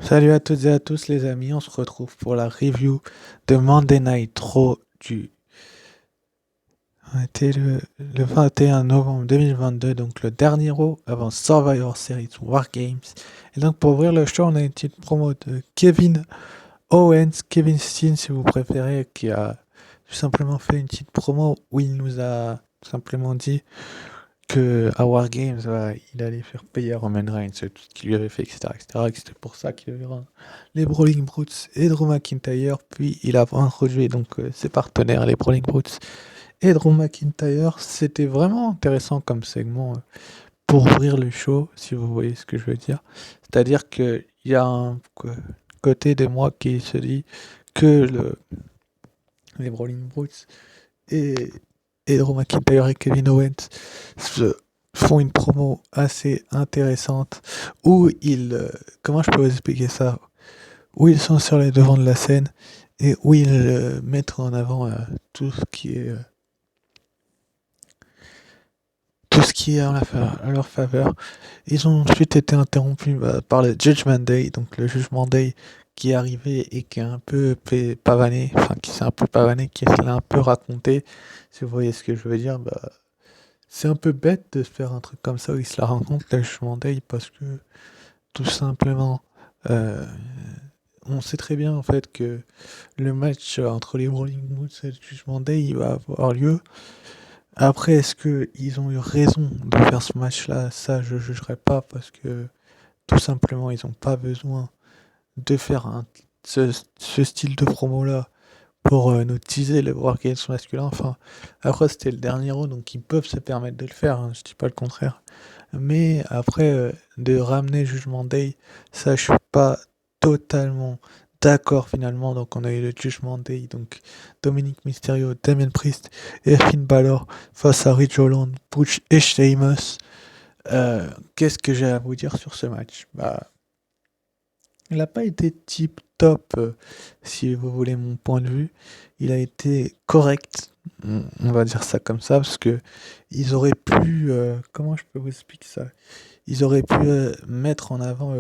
Salut à toutes et à tous les amis, on se retrouve pour la review de Monday Night Raw du on était le 21 novembre 2022, donc le dernier Raw avant Survivor Series War Games. Et donc pour ouvrir le show, on a une petite promo de Kevin Owens, Kevin Steen si vous préférez, qui a tout simplement fait une petite promo où il nous a tout simplement dit que à War Games, voilà, il allait faire payer à Roman Reigns tout ce qu'il lui avait fait, etc., etc., et que c'était pour ça qu'il avait les Brawling Brutes et Drew McIntyre. Puis il a introduit donc ses partenaires, les Brawling Brutes et Drew McIntyre. C'était vraiment intéressant comme segment pour ouvrir le show, si vous voyez ce que je veux dire. C'est-à-dire qu'il y a un côté de moi qui se dit que les Brawling Brutes et, et Drew McIntyre et Kevin Owens font une promo assez intéressante où comment je peux vous expliquer ça? Où ils sont sur les devants de la scène et où ils mettent en avant tout ce qui est tout ce qui est à leur faveur. Ils ont ensuite été interrompus par le Judgment Day, donc le Jugement Day qui est arrivé et qui est un peu pavané, enfin qui s'est un peu pavané, qui l'a un peu raconté. Si vous voyez ce que je veux dire, c'est un peu bête de se faire un truc comme ça où il se la rencontre, le Judgment Day, parce que tout simplement, euh, on sait très bien en fait que le match entre les Rolling Boots et le Judgment Day il va avoir lieu. Après, est-ce qu'ils ont eu raison de faire ce match-là? Ça, je jugerai pas parce que tout simplement, ils n'ont pas besoin de faire ce style de promo-là pour nous teaser le War Games masculin. Enfin, après, c'était le dernier round, donc ils peuvent se permettre de le faire, hein, je dis pas le contraire. Mais après, de ramener Judgment Day, ça, je suis pas totalement d'accord finalement. Donc, on a eu le Judgment Day, donc Dominic Mysterio, Damien Priest et Finn Balor face à Ridge Holland, Butch et Sheamus. Qu'est-ce que j'ai à vous dire sur ce match? Il n'a pas été tip top, si vous voulez mon point de vue. Il a été correct, on va dire ça comme ça, parce que ils auraient pu, comment je peux vous expliquer ça? Ils auraient pu mettre en avant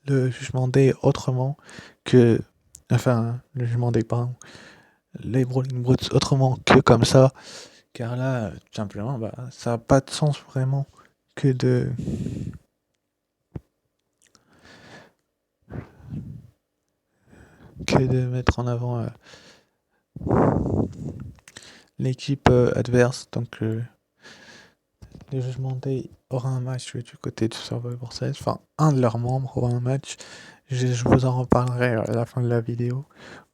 le jugement Day autrement que, enfin, le jugement Day, pardon, les Brawling Brutes autrement que comme ça, car là, tout simplement, ça n'a pas de sens vraiment que de mettre en avant l'équipe adverse. Donc, le Judgment Day aura un match du côté du Survivor Series. Enfin, un de leurs membres aura un match. Je vous en reparlerai à la fin de la vidéo.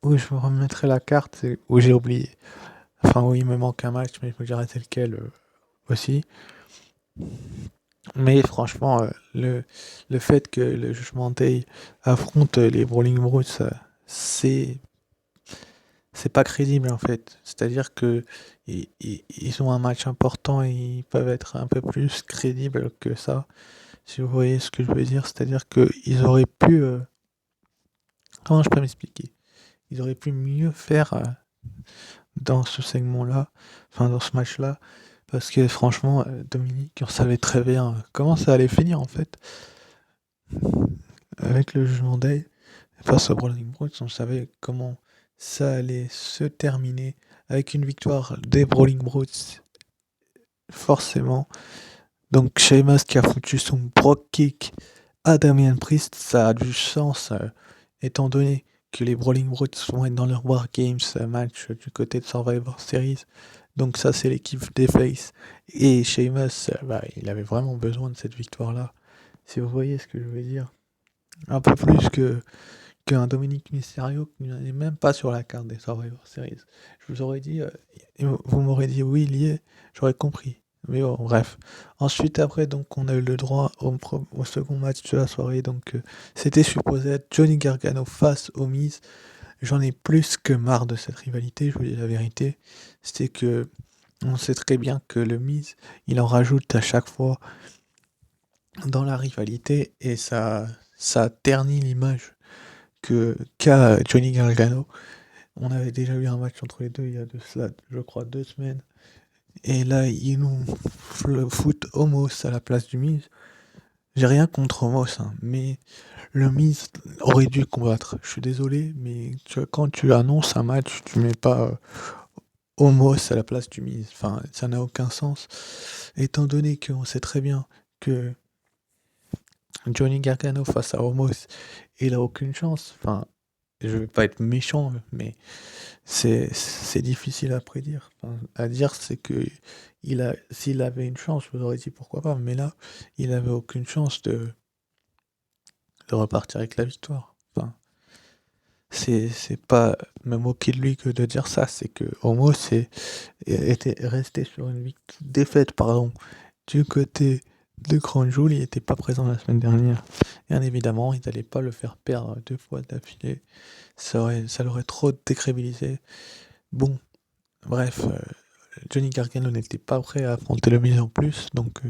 Où je vous remettrai la carte où j'ai oublié. Enfin, où il me manque un match, mais je vous dirai c'est lequel aussi. Mais franchement, le fait que le Judgment Day affronte les Brawling Brutes, c'est c'est pas crédible en fait. C'est-à-dire que ils ont un match important et ils peuvent être un peu plus crédibles que ça. Si vous voyez ce que je veux dire, c'est-à-dire qu'ils auraient pu. Comment je peux m'expliquer? Ils auraient pu mieux faire dans ce segment-là, enfin dans ce match-là, parce que franchement, Dominique, on savait très bien comment ça allait finir en fait. Avec le Jugement Day, face au Brawling Brutes, on savait comment ça allait se terminer avec une victoire des Brawling Brutes, forcément. Donc Sheamus qui a foutu son Brock Kick à Damian Priest, ça a du sens, étant donné que les Brawling Brutes vont être dans leur War Games match du côté de Survivor Series. Donc ça, c'est l'équipe des Face. Et Sheamus, il avait vraiment besoin de cette victoire-là. Si vous voyez ce que je veux dire. Un peu plus qu'un Dominic Mysterio qui n'est même pas sur la carte des Survivor Series. Je vous aurais dit, vous m'aurez dit oui, il y est, j'aurais compris. Mais bon, bref. Ensuite, après, donc, on a eu le droit au second match de la soirée. Donc, c'était supposé être Johnny Gargano face au Miz. J'en ai plus que marre de cette rivalité, je vous dis la vérité. C'est que on sait très bien que le Miz, il en rajoute à chaque fois dans la rivalité et ça ternit l'image qu'a Johnny Gargano. On avait déjà eu un match entre les deux il y a de cela, je crois, 2 semaines. Et là, ils nous foutent Homos à la place du Miz. j'ai rien contre Omos, hein, mais le Miz aurait dû combattre. Je suis désolé, mais quand tu annonces un match, tu mets pas Omos à la place du Miz. Enfin, ça n'a aucun sens. Étant donné qu'on sait très bien que Johnny Gargano face à Omos, il a aucune chance. Enfin, je veux pas être méchant, mais c'est difficile à prédire. Enfin, à dire, c'est que s'il avait une chance, je vous aurais dit pourquoi pas. Mais là, il avait aucune chance de repartir avec la victoire. Enfin, c'est pas me moquer de lui que de dire ça. C'est que Omos était resté sur une défaite, pardon, du côté de Crown Jewel. Il n'était pas présent la semaine dernière. Bien évidemment, il n'allait pas le faire perdre 2 fois d'affilée. Ça l'aurait trop décrédibilisé. Bon, bref, Johnny Gargano n'était pas prêt à affronter le Miz en plus, donc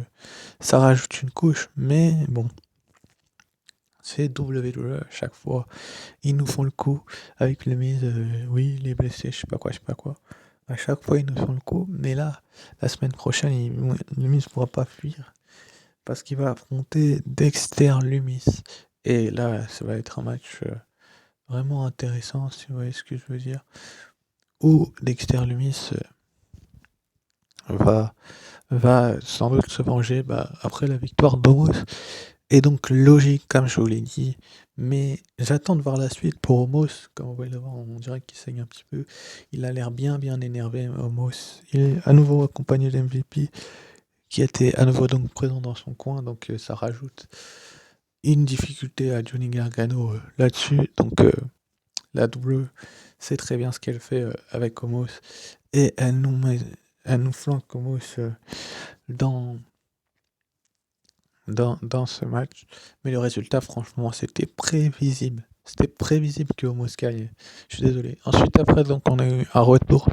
ça rajoute une couche, mais bon, c'est WWE à chaque fois. Ils nous font le coup avec le Miz, oui, il est blessé, je sais pas quoi, je sais pas quoi. À chaque fois, ils nous font le coup, mais là, la semaine prochaine, le Miz ne pourra pas fuir parce qu'il va affronter Dexter Lumis. Et là, ça va être un match vraiment intéressant, si vous voyez ce que je veux dire. Où Dexter Lumis va sans doute se venger après la victoire d'Omos. Et donc logique, comme je vous l'ai dit. Mais j'attends de voir la suite pour Omos. Comme vous pouvez le voir, on dirait qu'il saigne un petit peu. Il a l'air bien énervé, Omos. Il est à nouveau accompagné d'MVP, qui était à nouveau donc présent dans son coin. Donc ça rajoute une difficulté à Johnny Gargano là-dessus. Donc la double sait très bien ce qu'elle fait avec Omos. Et elle nous flanque Omos dans, dans ce match. Mais le résultat, franchement, c'était prévisible. C'était prévisible que Omos gagne. Je suis désolé. Ensuite, après, donc, on a eu un retour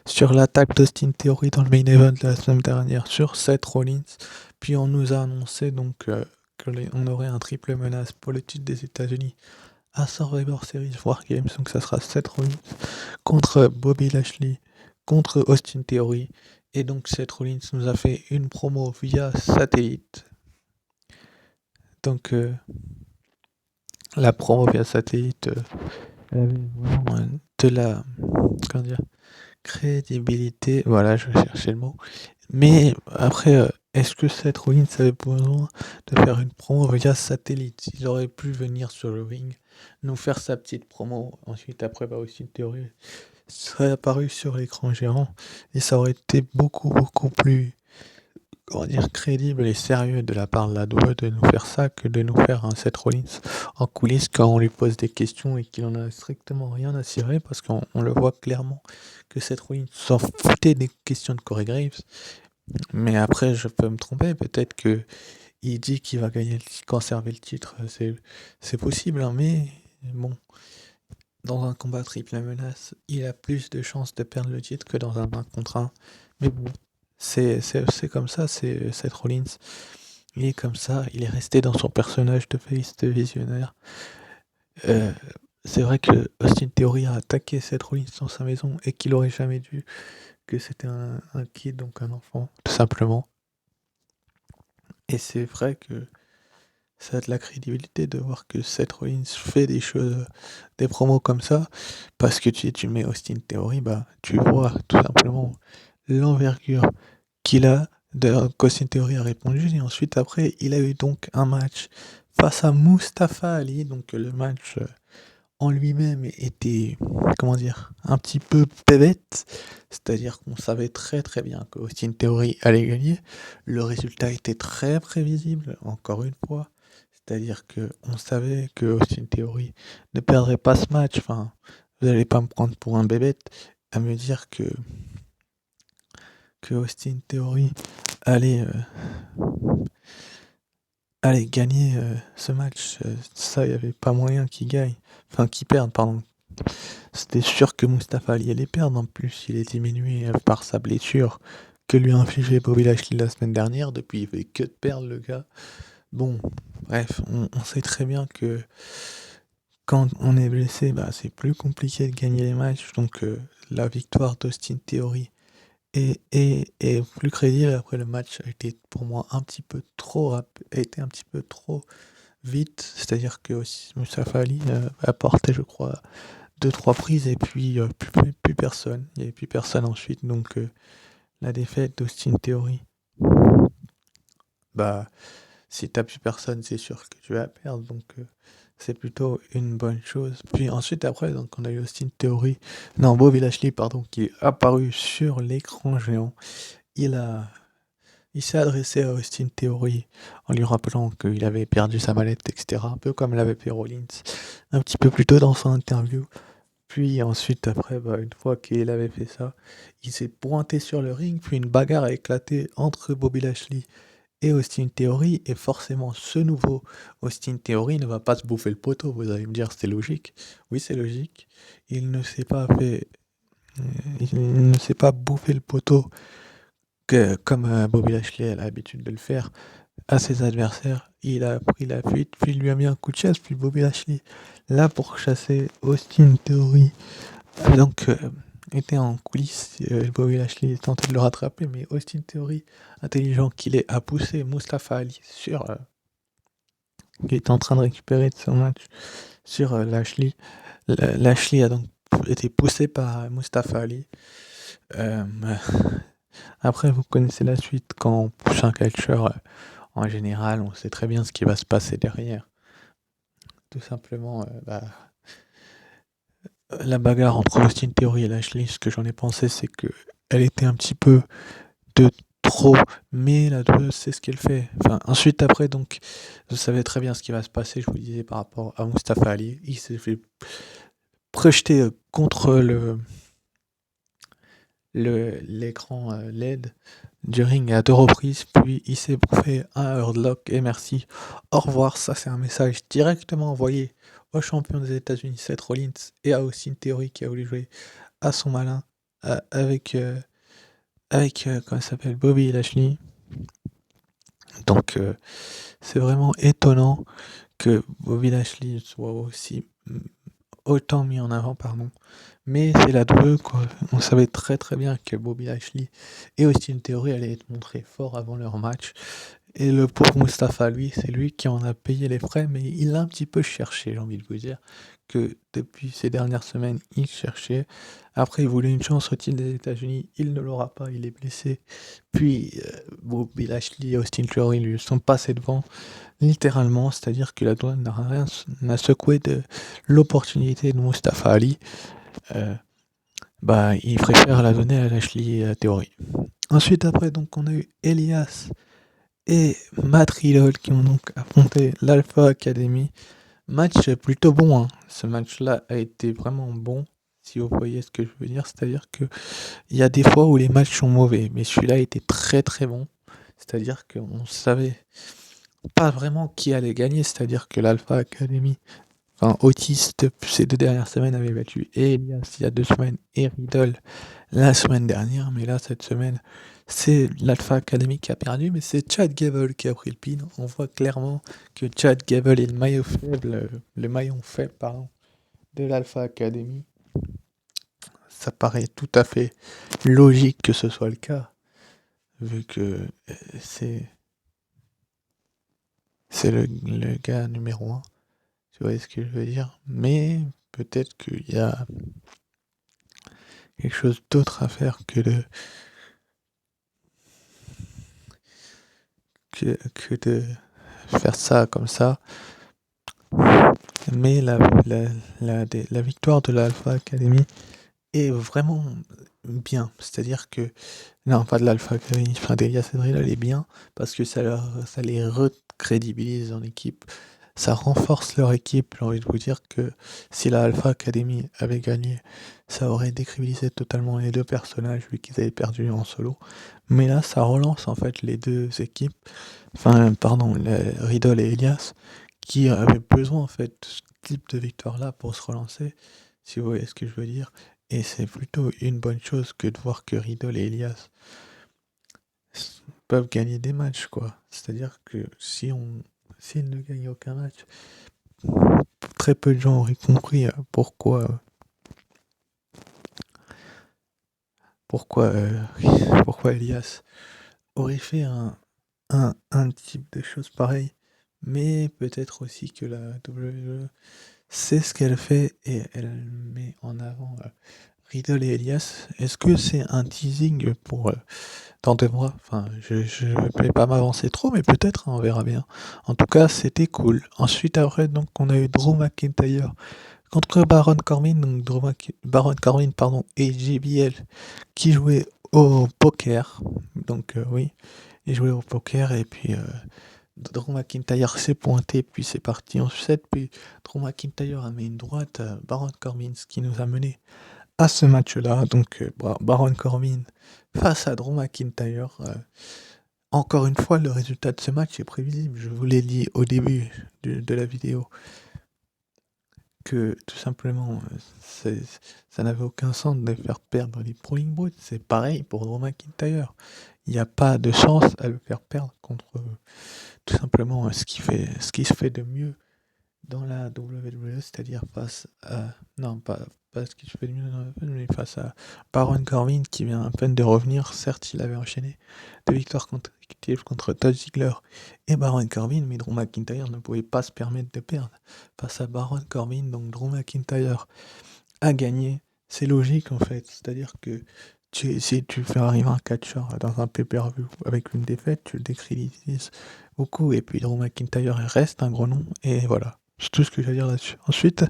sur l'attaque d'Austin Theory dans le main event de la semaine dernière sur Seth Rollins. Puis on nous a annoncé donc qu'on aurait un triple menace pour le titre des États-Unis à Survivor Series War Games. Donc ça sera Seth Rollins contre Bobby Lashley, contre Austin Theory. Et donc Seth Rollins nous a fait une promo via satellite. Donc la promo via satellite, elle avait vraiment de la, comment dire, crédibilité. Voilà, je vais chercher le mot. Mais après, est-ce que Seth Rollins avait besoin de faire une promo via satellite? Il aurait pu venir sur le ring, nous faire sa petite promo. Ensuite, après, aussi une théorie serait apparu sur l'écran géant et ça aurait été beaucoup plus, comment dire, crédible et sérieux de la part de la WWE de nous faire ça que de nous faire un Seth Rollins en coulisses quand on lui pose des questions et qu'il en a strictement rien à cirer, parce qu'on le voit clairement que Seth Rollins s'en foutait des questions de Corey Graves. Mais après, je peux me tromper, peut-être que il dit qu'il va conserver le titre, c'est possible, hein, mais bon, dans un combat triple menace, il a plus de chances de perdre le titre que dans un 1 contre 1. Mais bon, c'est comme ça, c'est Seth Rollins. Il est comme ça, il est resté dans son personnage de face de visionnaire. C'est vrai que Austin Theory a attaqué Seth Rollins dans sa maison et qu'il aurait jamais dû, que c'était un kid, donc un enfant, tout simplement. Et c'est vrai que ça a de la crédibilité de voir que Seth Rollins fait des choses, des promos comme ça, parce que tu mets Austin Theory, tu vois tout simplement l'envergure qu'il a, qu'Austin Theory a répondu, et ensuite après, il a eu donc un match face à Mustafa Ali, donc le match en lui-même était, comment dire, un petit peu bébête, c'est-à-dire qu'on savait très bien que Austin Theory allait gagner, le résultat était très prévisible, encore une fois, c'est-à-dire que on savait que Austin Theory ne perdrait pas ce match, enfin, vous n'allez pas me prendre pour un bébête à me dire que Austin Theory allait, allait gagner ce match, ça, il n'y avait pas moyen qu'il gagne, enfin qu'il perde, pardon. C'était sûr que Mustafa Ali allait perdre, en plus il est diminué par sa blessure que lui a infligé Bobby Lashley la semaine dernière, depuis il fait que de perdre le gars. Bon, bref, on sait très bien que quand on est blessé, c'est plus compliqué de gagner les matchs, donc la victoire d'Austin Theory et plus crédible. Après, le match a été pour moi un petit peu trop a été un petit peu trop vite. C'est-à-dire que aussi Mustafa Ali a porté, je crois, deux trois prises et puis plus personne. Il n'y avait plus personne ensuite. Donc la défaite d'Austin Theory, bah si t'as plus personne, c'est sûr que tu vas perdre. Donc c'est plutôt une bonne chose. Puis ensuite, après, donc on a eu Austin Theory, non, Bobby Lashley, pardon, qui est apparu sur l'écran géant. Il a Il s'est adressé à Austin Theory en lui rappelant qu'il avait perdu sa mallette, etc. Un peu comme l'avait fait Rollins un petit peu plus tôt dans son interview. Puis ensuite, après, bah, une fois qu'il avait fait ça, il s'est pointé sur le ring, puis une bagarre a éclaté entre Bobby Lashley et Austin Theory, et forcément, ce nouveau Austin Theory ne va pas se bouffer le poteau. Vous allez me dire, c'est logique. Oui, c'est logique. Il ne s'est pas fait... Il ne s'est pas bouffé le poteau comme Bobby Lashley a l'habitude de le faire à ses adversaires. Il a pris la fuite, puis il lui a mis un coup de chasse, puis Bobby Lashley, là pour chasser Austin Theory, donc était en coulisses. Bobby Lashley tentait de le rattraper, mais Austin Theory, intelligent qu'il est, a poussé Mustafa Ali qui est en train de récupérer de son match sur Lashley. Lashley a donc été poussé par Mustafa Ali. Euh, Après, vous connaissez la suite. Quand on pousse un catcheur, en général, on sait très bien ce qui va se passer derrière. Tout simplement, la bagarre entre Austin Theory et Lashley, ce que j'en ai pensé, c'est que elle était un petit peu de trop, mais la 2, c'est ce qu'elle fait. Enfin, ensuite, après, donc, je savais très bien ce qui va se passer, je vous disais, par rapport à Mustafa Ali. Il s'est fait projeter contre l'écran LED du ring à deux reprises, puis il s'est bouffé un hurdlock et merci. Au revoir, ça c'est un message directement envoyé au champion des États-Unis Seth Rollins et à Austin Theory qui a voulu jouer à son malin avec comment ça s'appelle, Bobby Lashley. Donc c'est vraiment étonnant que Bobby Lashley soit aussi autant mis en avant, pardon. Mais c'est la 2, quoi. On savait très très bien que Bobby Lashley et Austin Theory allaient être montrés forts avant leur match. Et le pauvre Mustafa, lui, c'est lui qui en a payé les frais, mais il l'a un petit peu cherché, j'ai envie de vous dire. Que depuis ces dernières semaines, il cherchait. Après, il voulait une chance au titre des États-Unis, il ne l'aura pas, il est blessé. Puis, Bobby Lashley et Austin Theory lui sont passés devant, littéralement, c'est-à-dire que la douane n'a secoué de l'opportunité de Mustafa Ali. Euh, Bah, il préfère la donner à Lashley Theory. Ensuite, après, donc, on a eu Elias et Matt Riddle qui ont donc affronté l'Alpha Academy. Match plutôt bon, hein. Ce match-là a été vraiment bon, si vous voyez ce que je veux dire. C'est-à-dire que il y a des fois où les matchs sont mauvais, mais celui-là était très très bon. C'est-à-dire qu'on savait pas vraiment qui allait gagner. C'est-à-dire que l'Alpha Academy, enfin Otis, ces 2 dernières semaines avait battu et Elias il y a 2 semaines et Riddle la semaine dernière, mais là, cette semaine, c'est l'Alpha Academy qui a perdu, mais c'est Chad Gable qui a pris le pin. On voit clairement que Chad Gable est le maillon faible, pardon, de l'Alpha Academy. Ça paraît tout à fait logique que ce soit le cas, vu que c'est le gars numéro 1. Tu vois ce que je veux dire? Mais peut-être qu'il y a quelque chose d'autre à faire que de faire ça comme ça. Mais la victoire de l'Alpha Academy est vraiment bien. C'est-à-dire que, non, pas de l'Alpha Academy, enfin d'Elias Edril, elle est bien parce que ça les recrédibilise en équipe. Ça renforce leur équipe. J'ai envie de vous dire que si la Alpha Academy avait gagné, ça aurait décrédibilisé totalement les deux personnages vu qu'ils avaient perdu en solo. Mais là, ça relance en fait les deux équipes. Enfin, pardon, Riddle et Elias qui avaient besoin en fait de ce type de victoire-là pour se relancer, si vous voyez ce que je veux dire. Et c'est plutôt une bonne chose que de voir que Riddle et Elias peuvent gagner des matchs, quoi. C'est-à-dire que s'ils ne gagnent aucun match, très peu de gens auraient compris pourquoi, pourquoi Elias aurait fait un type de choses pareil, mais peut-être aussi que la WWE sait ce qu'elle fait et elle met en avant Riddle et Elias. Est-ce que c'est un teasing pour dans 2 mois? Enfin, je vais pas m'avancer trop, mais peut-être, hein, on verra bien. En tout cas, c'était cool. Ensuite, après, donc, on a eu Drew McIntyre contre Baron Corbin, donc Baron Corbin, pardon, et JBL qui jouaient au poker. Donc, oui, ils jouaient au poker et puis Drew McIntyre s'est pointé, puis c'est parti en sucette, puis Drew McIntyre a mis une droite à Baron Corbin, ce qui nous a mené à ce match-là. Donc, Baron Corbin face à Drew McIntyre. Encore une fois, le résultat de ce match est prévisible. Je vous l'ai dit au début de la vidéo que tout simplement, ça n'avait aucun sens de faire perdre les Proving Brutes. C'est pareil pour Drew McIntyre. Il n'y a pas de chance à le faire perdre contre tout simplement ce qui se fait de mieux dans la WWE, c'est-à-dire face à... Non, pas ce qui se fait de mieux dans la WWE, mais face à Baron Corbin qui vient à peine de revenir. Certes, il avait enchaîné 2 victoires consécutives contre Dolph Ziggler et Baron Corbin, mais Drew McIntyre ne pouvait pas se permettre de perdre face à Baron Corbin. Donc Drew McIntyre a gagné. C'est logique en fait, c'est-à-dire que si tu fais arriver un catcheur dans un pay-per-view avec une défaite, tu le décrédibilises beaucoup. Et puis Drew McIntyre reste un gros nom, et voilà. C'est tout ce que j'ai à dire là-dessus. Ensuite,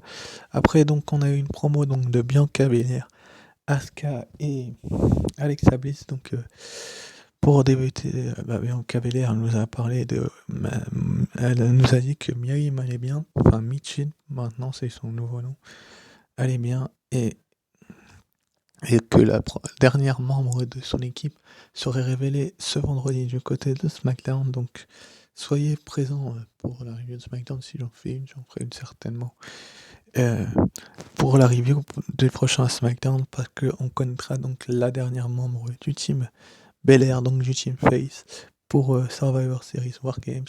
après, donc, on a eu une promo donc, de Bianca Belair, Asuka et Alexa Bliss. Donc, pour débuter, Bianca Belair nous a parlé de. Elle nous a dit que Miriam allait bien, enfin Michin, maintenant c'est son nouveau nom, allait bien, et que la dernière membre de son équipe serait révélée ce vendredi du côté de SmackDown. Donc, soyez présents pour la review de SmackDown. Si j'en fais une, j'en ferai une certainement. Euh, pour la review du prochain SmackDown, parce qu'on connaîtra donc la dernière membre du team Belair, donc du team Face, pour Survivor Series War Games.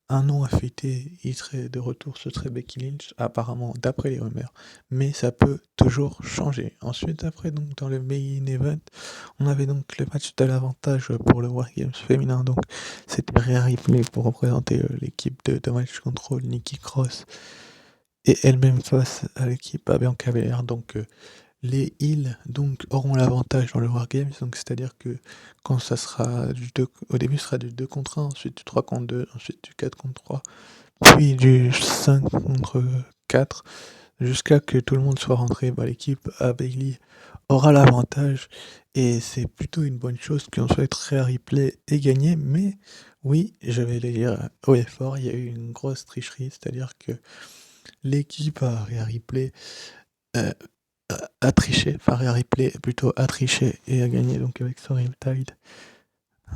Un nom à fêter, il serait de retour, ce serait Becky Lynch, apparemment d'après les rumeurs, mais ça peut toujours changer. Ensuite, après, donc dans le main event, on avait donc le match de l'avantage pour le War Games féminin, donc c'était Rhea Ripley pour représenter l'équipe de Damage Control, Nikki Cross, et elle-même face à l'équipe à Bianca Belair. Donc les heals donc auront l'avantage dans le Wargames, donc c'est-à-dire que quand ça sera au début ce sera du 2 contre 1, ensuite du 3 contre 2, ensuite du 4 contre 3, puis du 5 contre 4, jusqu'à que tout le monde soit rentré, l'équipe à Bailey aura l'avantage, et c'est plutôt une bonne chose qu'on souhaite Rhea Ripley et gagner, mais oui, je vais le dire haut et fort, il y a eu une grosse tricherie, c'est-à-dire que l'équipe à Rhea Ripley euh, a triché, enfin Rhea Ripley plutôt a triché et a gagné donc avec son Riptide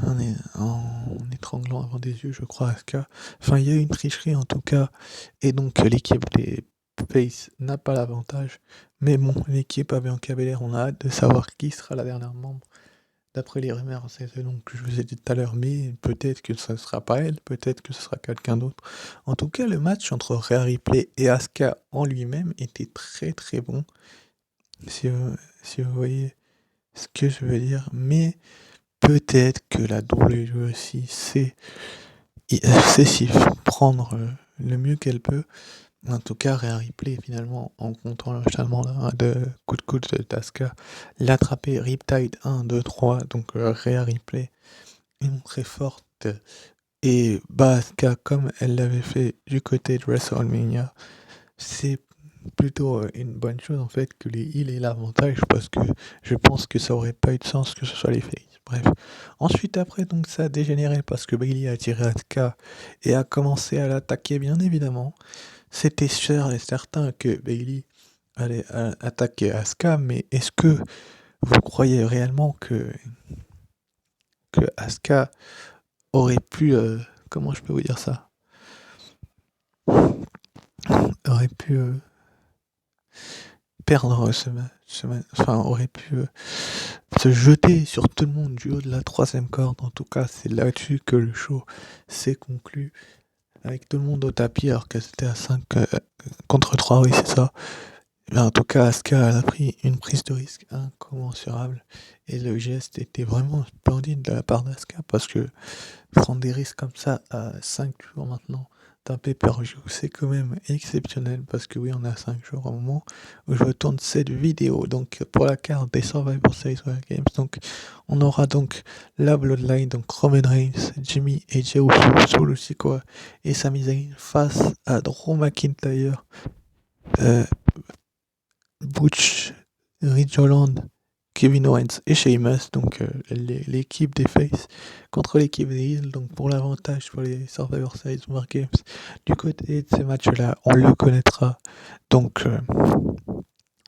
en étranglant avant des yeux, je crois, Asuka. Enfin, il y a eu une tricherie en tout cas, et donc l'équipe des Face n'a pas l'avantage. Mais bon, l'équipe à Bianca Belair, on a hâte de savoir qui sera la dernière membre. D'après les rumeurs, c'est ce nom que je vous ai dit tout à l'heure, mais peut-être que ce ne sera pas elle, peut-être que ce sera quelqu'un d'autre. En tout cas, le match entre Rhea Ripley et Asuka en lui-même était très très bon, si vous voyez ce que je veux dire. Mais peut-être que la WWE aussi sait s'y prendre le mieux qu'elle peut. En tout cas, Rhea Ripley, finalement, en comptant l'enchaînement de coup de coude de Asuka, l'attraper Riptide 1, 2, 3. Donc Rhea Ripley est très forte. Et Asuka, comme elle l'avait fait du côté de WrestleMania, c'est plutôt une bonne chose en fait que les heals aient l'avantage, parce que je pense que ça aurait pas eu de sens que ce soit les face. Bref. Ensuite, après, donc ça a dégénéré parce que Bailey a tiré Asuka et a commencé à l'attaquer, bien évidemment. C'était sûr et certain que Bailey allait attaquer Asuka, mais est-ce que vous croyez réellement que Asuka aurait pu, comment je peux vous dire ça, aurait pu perdre enfin aurait pu se jeter sur tout le monde du haut de la troisième corde. En tout cas, c'est là-dessus que le show s'est conclu, avec tout le monde au tapis alors que c'était à 5 contre 3, oui c'est ça. Mais en tout cas, Asuka, elle a pris une prise de risque incommensurable. Et le geste était vraiment splendide de la part d'Asuka parce que prendre des risques comme ça à 5 jours maintenant d'un pay-per-view, c'est quand même exceptionnel parce que oui, on a 5 jours au moment où je tourne cette vidéo. Donc pour la carte des Survivor Series World Games, donc on aura donc la Bloodline, donc Roman Reigns, Jimmy et Jey Uso, Solo Sikoa et Sami Zayn face à Drew McIntyre, euh, Butch, Ridge Holland, Kevin Owens et Sheamus, donc l'équipe des Faces contre l'équipe des Heels, donc pour l'avantage pour les Survivor Series War Games. Du côté de ces matchs-là, on le connaîtra donc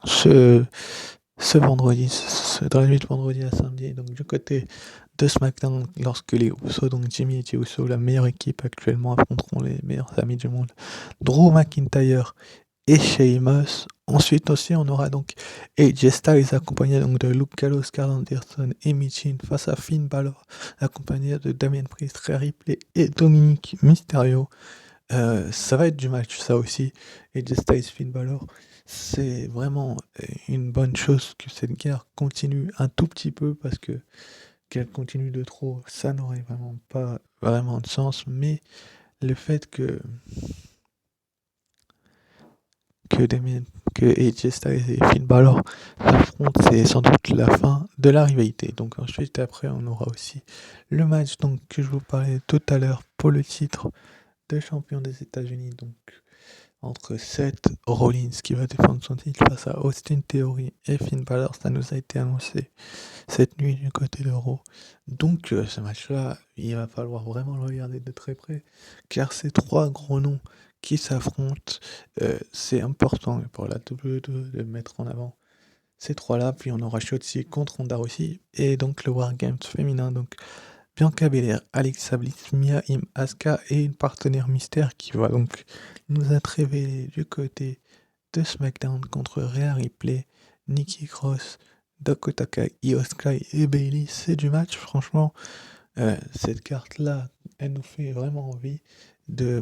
ce, ce vendredi, ce dernier vendredi à samedi, donc du côté de SmackDown, lorsque les Usos, donc Jimmy et Jey Uso, la meilleure équipe actuellement, affronteront les meilleurs amis du monde, Drew McIntyre et Sheamus. Ensuite aussi, on aura donc AJ Styles accompagné donc de Luke Gallows, Karl Anderson et Michin face à Finn Balor accompagné de Damien Priest, Rhea Ripley et Dominic Mysterio. Ça va être du match, ça aussi. AJ Styles, Finn Balor, c'est vraiment une bonne chose que cette guerre continue un tout petit peu parce que qu'elle continue de trop, ça n'aurait vraiment pas vraiment de sens. Mais le fait que AJ Styles et Finn Balor s'affrontent, c'est sans doute la fin de la rivalité. Donc ensuite, après, on aura aussi le match donc, que je vous parlais tout à l'heure pour le titre de champion des États-Unis, donc entre Seth Rollins qui va défendre son titre face à Austin Theory et Finn Balor. Ça nous a été annoncé cette nuit du côté de Raw. Donc ce match-là, il va falloir vraiment le regarder de très près, car ces trois gros noms qui s'affrontent, c'est important pour la WWE de le mettre en avant. Ces trois-là, puis on aura Shotzi contre Ronda Rousey, et donc le War Games féminin, donc Bianca Belair, Alexa Bliss, Mia Im, Asuka et une partenaire mystère qui va donc nous être révélée du côté de SmackDown contre Rhea Ripley, Nikki Cross, Dakota Kai, Io Sky et Bayley. C'est du match, franchement. Cette carte-là, elle nous fait vraiment envie de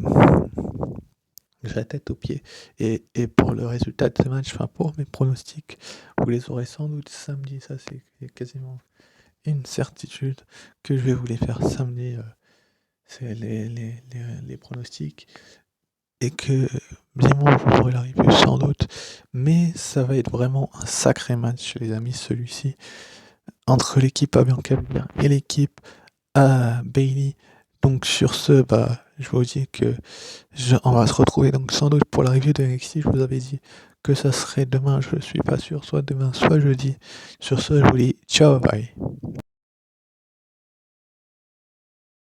la tête aux pieds. Et pour le résultat de ce match, enfin pour mes pronostics, vous les aurez sans doute samedi, ça c'est quasiment une certitude que je vais vous les faire samedi, c'est les pronostics, et que dimanche vous aurez la review sans doute, mais ça va être vraiment un sacré match les amis, celui-ci, entre l'équipe à Bianca Belair et l'équipe à Bayley. Donc sur ce, je vous dis que on va se retrouver donc sans doute pour la review de NXT. Je vous avais dit que ça serait demain, je suis pas sûr, soit demain, soit jeudi. Sur ce, je vous dis ciao, bye.